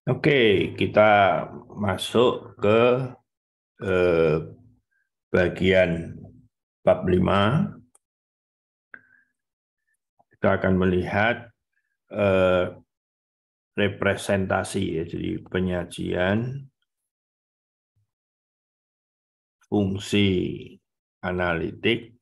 Oke, kita masuk ke bagian bab 5. Kita akan melihat representasi, ya, jadi penyajian fungsi analitik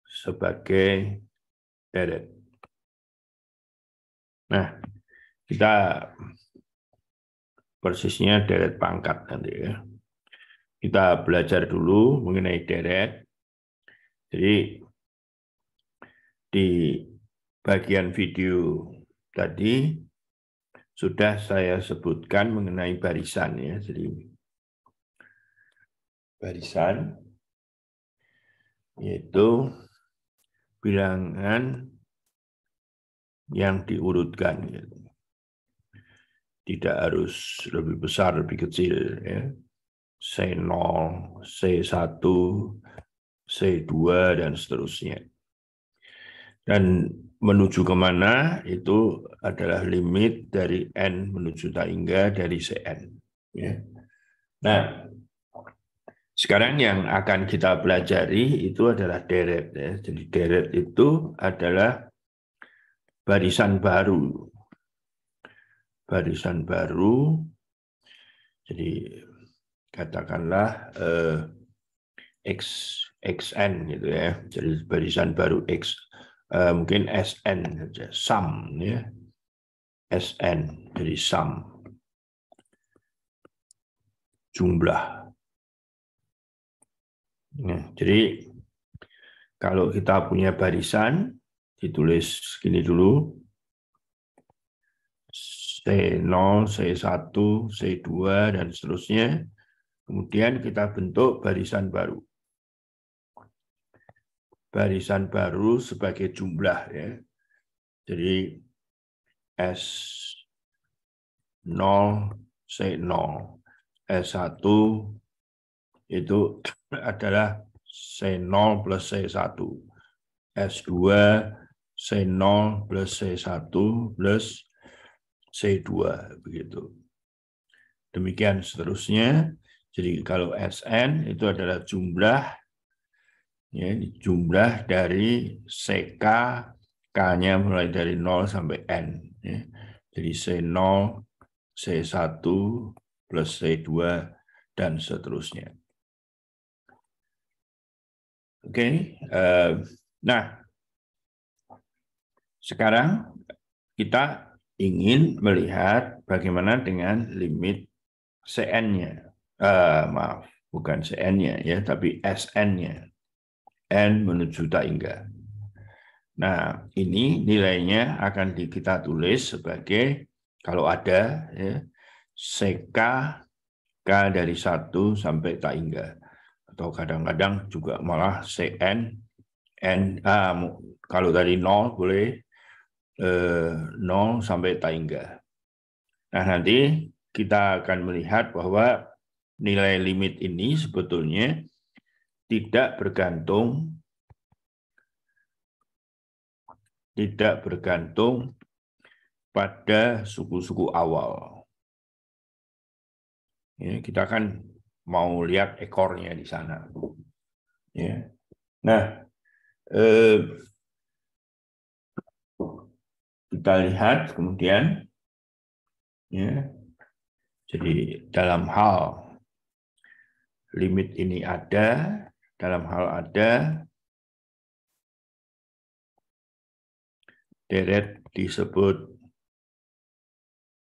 sebagai deret. Nah, kita persisnya deret pangkat nanti ya. Kita belajar dulu mengenai deret. Jadi di bagian video tadi sudah saya sebutkan mengenai barisan ya. Jadi barisan yaitu bilangan yang diurutkan, gitu. Tidak harus lebih besar, lebih kecil, ya. C0, C1, C2, dan seterusnya. Dan menuju kemana itu adalah limit dari N menuju Taingga dari Cn. Ya. Nah, sekarang yang akan kita pelajari itu adalah deret. Ya. Jadi deret itu adalah barisan baru. Barisan baru, jadi katakanlah XN gitu ya. Jadi barisan baru X, mungkin SN saja, sum ya. SN, jadi sum, jumlah. Nah, jadi kalau kita punya barisan, ditulis gini dulu, C0, C1, C2, dan seterusnya. Kemudian kita bentuk barisan baru. Barisan baru sebagai jumlah ya. Jadi S0, C0, S1 itu adalah C0 plus C1. S2, C0 plus C1 plus C2, begitu. Demikian seterusnya. Jadi kalau Sn itu adalah jumlah, ya, jumlah dari CK, K-nya mulai dari 0 sampai N. Ya. Jadi C0, C1 plus C2, dan seterusnya. Oke, nah sekarang kita ingin melihat bagaimana dengan limit Cn-nya. Maaf, bukan Cn-nya ya, tapi Sn-nya. N menuju Taingga. Nah, ini nilainya akan kita tulis sebagai, kalau ada, ya, CK, K dari 1 sampai Taingga. Atau kadang-kadang juga malah CN, N, kalau dari 0 boleh 0 sampai Taingga. Nah, nanti kita akan melihat bahwa nilai limit ini sebetulnya tidak bergantung pada suku-suku awal. Ya, kita kan mau lihat ekornya di sana. Ya. Nah, kita lihat kemudian, ya. Jadi dalam hal limit ini ada, dalam hal ada, deret disebut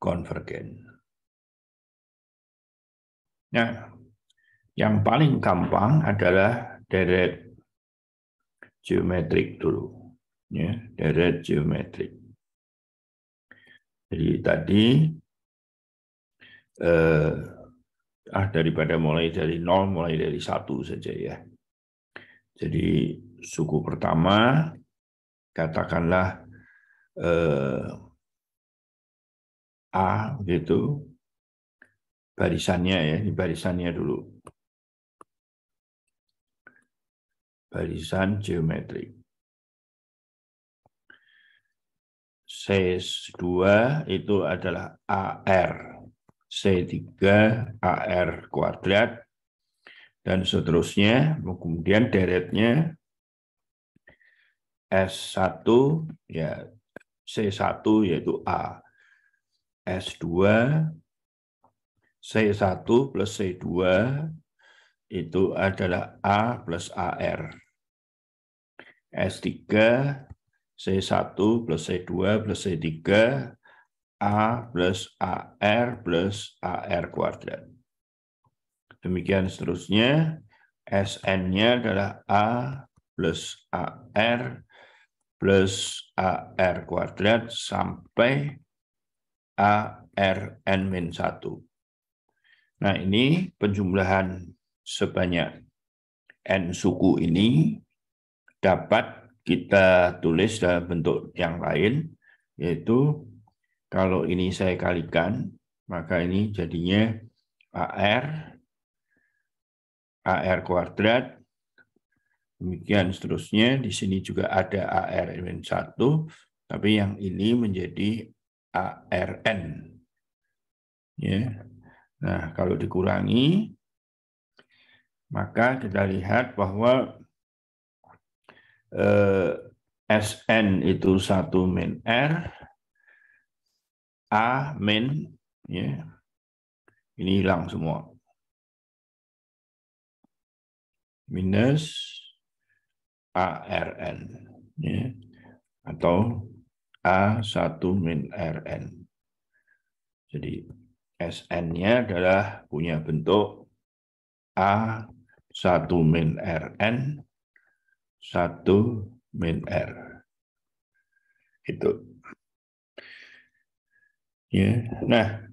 konvergen. Nah, yang paling gampang adalah deret geometrik dulu, ya, deret geometrik. Jadi tadi daripada mulai dari 0, mulai dari 1 saja ya. Jadi suku pertama katakanlah A gitu, barisannya ya, ini barisannya dulu. Barisan geometrik. C2 itu adalah AR. C3 AR kuadrat. Dan seterusnya, kemudian deretnya S1, ya C1 yaitu A. S2, C1 plus C2 itu adalah A plus AR. S3, C1 plus C2 plus C3, A plus AR plus AR kuadrat. Demikian seterusnya, Sn-nya adalah A plus AR plus AR kuadrat sampai ARN-1. Nah, ini penjumlahan sebanyak N suku ini dapat kita tulis dalam bentuk yang lain, yaitu kalau ini saya kalikan, maka ini jadinya AR kuadrat, demikian seterusnya. Di sini juga ada ARN1, tapi yang ini menjadi ARN. Ya. Nah, kalau dikurangi, maka kita lihat bahwa Sn itu 1 min R, A min, ya, ini hilang semua. Minus ARN, ya, atau A1 min RN. Jadi Sn-nya adalah punya bentuk A1 min RN, 1 min R. Itu. Ya. Nah,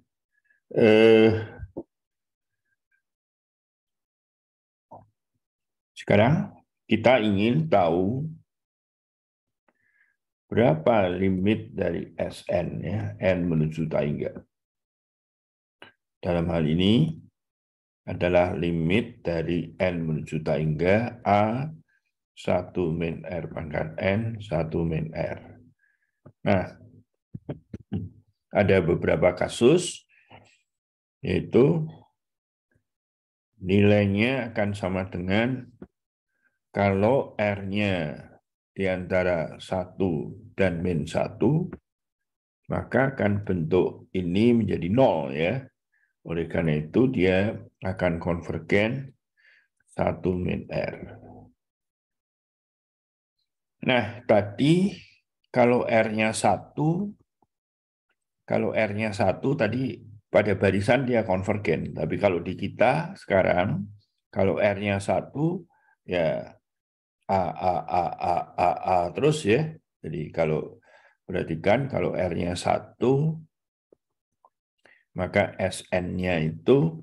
sekarang kita ingin tahu berapa limit dari Sn, ya, N menuju tangga. Dalam hal ini adalah limit dari N menuju tangga A1 min R pangkat N, 1 min R. Nah, ada beberapa kasus, yaitu nilainya akan sama dengan kalau R-nya di antara 1 dan min 1, maka akan bentuk ini menjadi 0, ya. Oleh karena itu dia akan konvergen 1 min R. Nah, tadi kalau R-nya 1, tadi pada barisan dia konvergen. Tapi kalau di kita sekarang, kalau R-nya 1, ya A terus, ya. Jadi kalau perhatikan, kalau R-nya 1, maka Sn-nya itu,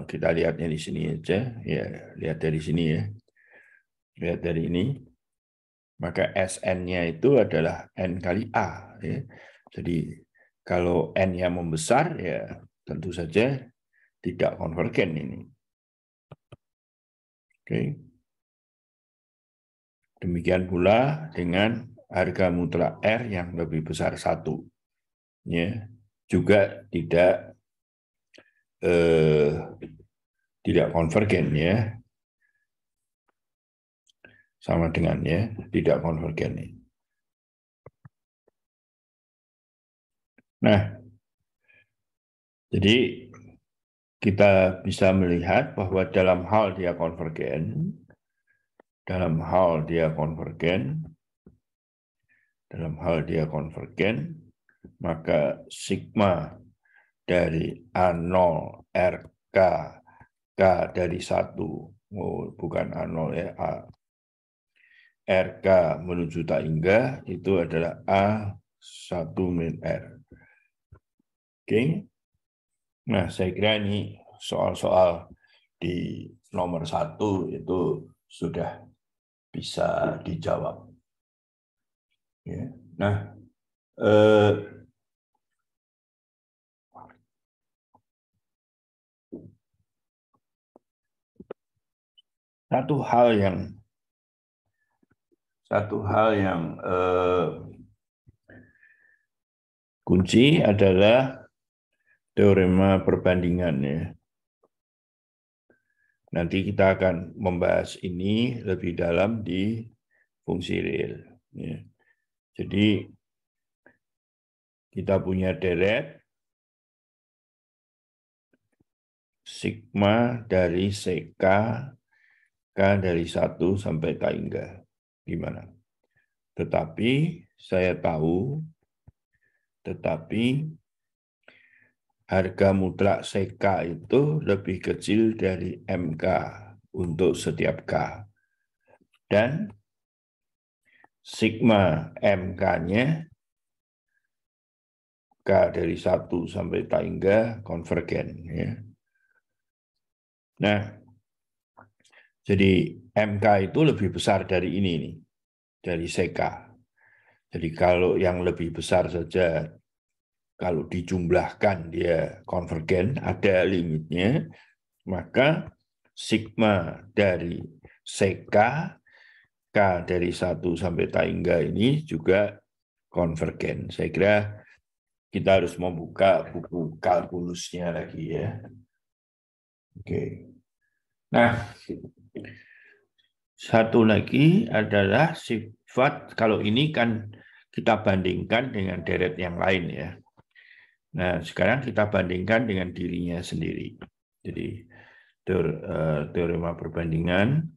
kita lihatnya di sini aja, ya, lihat dari sini, ya. Lihat dari ini, maka Sn-nya itu adalah N kali A, ya. Jadi kalau N-nya membesar, ya tentu saja tidak konvergen ini. Oke. Demikian pula dengan harga mutlak R yang lebih besar 1. Ya, juga tidak konvergen, ya. Sama dengannya tidak konvergen. Nah, jadi kita bisa melihat bahwa dalam hal dia konvergen, maka sigma dari A0 RK K dari 1, bukan A0, ya, RK menuju tangga itu adalah A1 min R. Oke. Nah, saya kira ini soal-soal di nomor 1 itu sudah bisa dijawab. Ya. Nah, satu hal yang kunci adalah teorema perbandingan ya. Nanti kita akan membahas ini lebih dalam di fungsi real. Ya. Jadi kita punya deret sigma dari CK, K dari 1 sampai K hingga gimana. Tetapi saya tahu, harga mutlak CK itu lebih kecil dari MK untuk setiap K. Dan sigma MK-nya K dari 1 sampai K hingga konvergen. Ya. Nah, jadi MK itu lebih besar dari ini nih, dari CK. Jadi kalau yang lebih besar saja, kalau dijumlahkan dia konvergen, ada limitnya, maka sigma dari CK, K dari 1 sampai K hingga ini juga konvergen. Saya kira kita harus membuka buku kalkulusnya lagi ya. Oke. Nah, satu lagi adalah sifat, kalau ini kan kita bandingkan dengan deret yang lain ya. Nah, sekarang kita bandingkan dengan dirinya sendiri. Jadi, teorema perbandingan.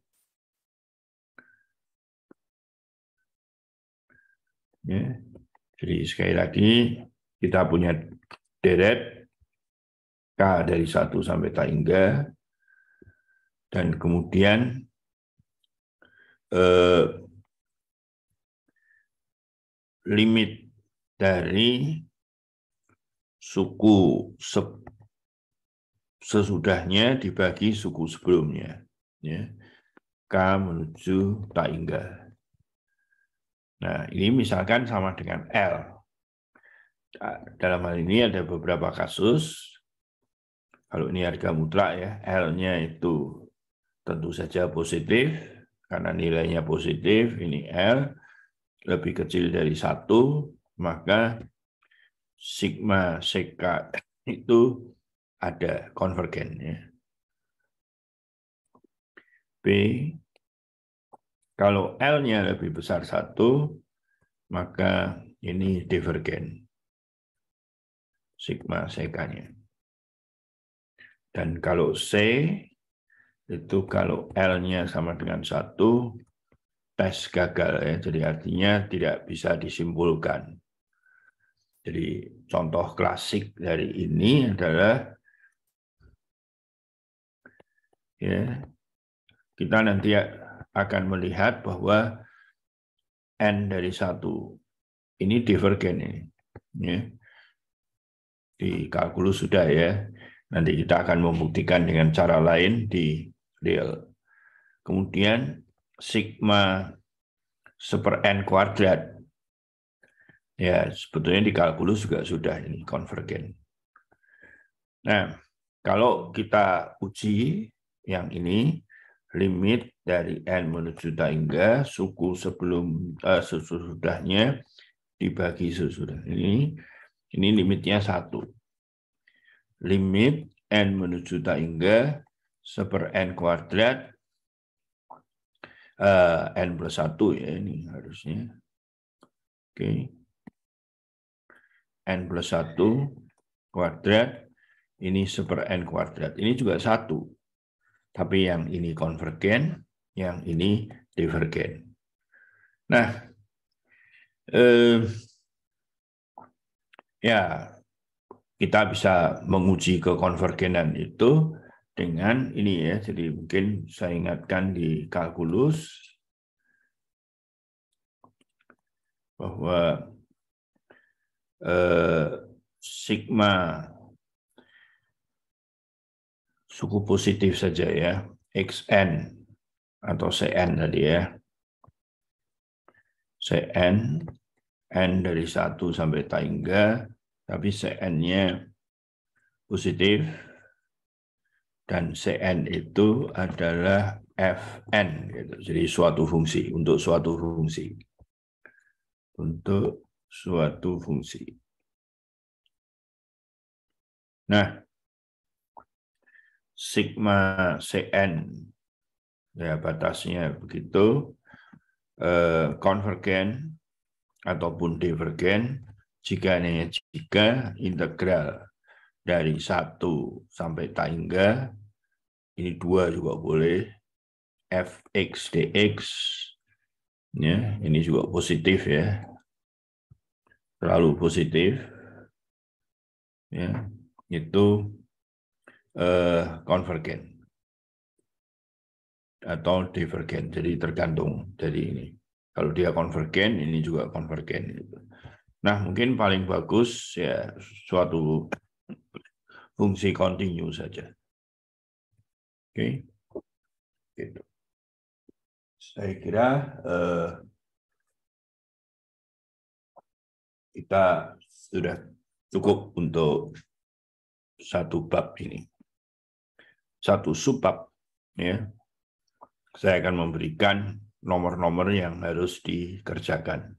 Ya. Jadi, sekali lagi, kita punya deret K dari 1 sampai K hingga, dan kemudian limit dari suku sesudahnya dibagi suku sebelumnya. Ya. K menuju K hingga. Nah, ini misalkan sama dengan L. Dalam hal ini ada beberapa kasus. Kalau ini harga mutlak ya, L-nya itu tentu saja positif, karena nilainya positif, ini L, lebih kecil dari 1, maka sigma CK itu ada konvergen. Ya. B, kalau L-nya lebih besar 1, maka ini divergen. Sigma CK-nya. Dan kalau C, itu kalau L-nya sama dengan 1, tes gagal ya. Jadi artinya tidak bisa disimpulkan. Jadi contoh klasik dari ini adalah ya, kita nanti akan melihat bahwa N dari 1 ini divergen ini. Ya. Di kalkulus sudah ya. Nanti kita akan membuktikan dengan cara lain di real. Kemudian sigma seper N kuadrat. Ya, sebetulnya di kalkulus juga sudah ini konvergen. Nah, kalau kita uji yang ini, limit dari N menuju K hingga suku sesudahnya dibagi sesudah ini limitnya 1. Limit N menuju K hingga seper N kuadrat N plus 1 ya ini harusnya. Oke. N plus 1 kuadrat, ini seper N kuadrat. Ini juga 1. Tapi yang ini konvergen, yang ini divergen. Nah, ya kita bisa menguji kekonvergenan itu dengan ini ya. Jadi mungkin saya ingatkan di kalkulus bahwa sigma suku positif saja ya, xn atau cn tadi ya. Cn, n dari 1 sampai K hingga, tapi cn-nya positif, dan cn itu adalah fn, gitu. Jadi suatu fungsi, untuk suatu fungsi. Nah, sigma Cn, ya batasnya begitu, konvergen ataupun divergen jika integral dari 1 sampai tangga, ini 2 juga boleh, fx dx, ya, ini juga positif ya, terlalu positif, ya, itu konvergen atau divergen, jadi tergantung dari ini. Kalau dia konvergen, ini juga konvergen. Nah, mungkin paling bagus ya suatu fungsi kontinu saja. Oke, gitu. Saya kira kita sudah cukup untuk satu bab ini. Satu subbab, ya. Saya akan memberikan nomor-nomor yang harus dikerjakan.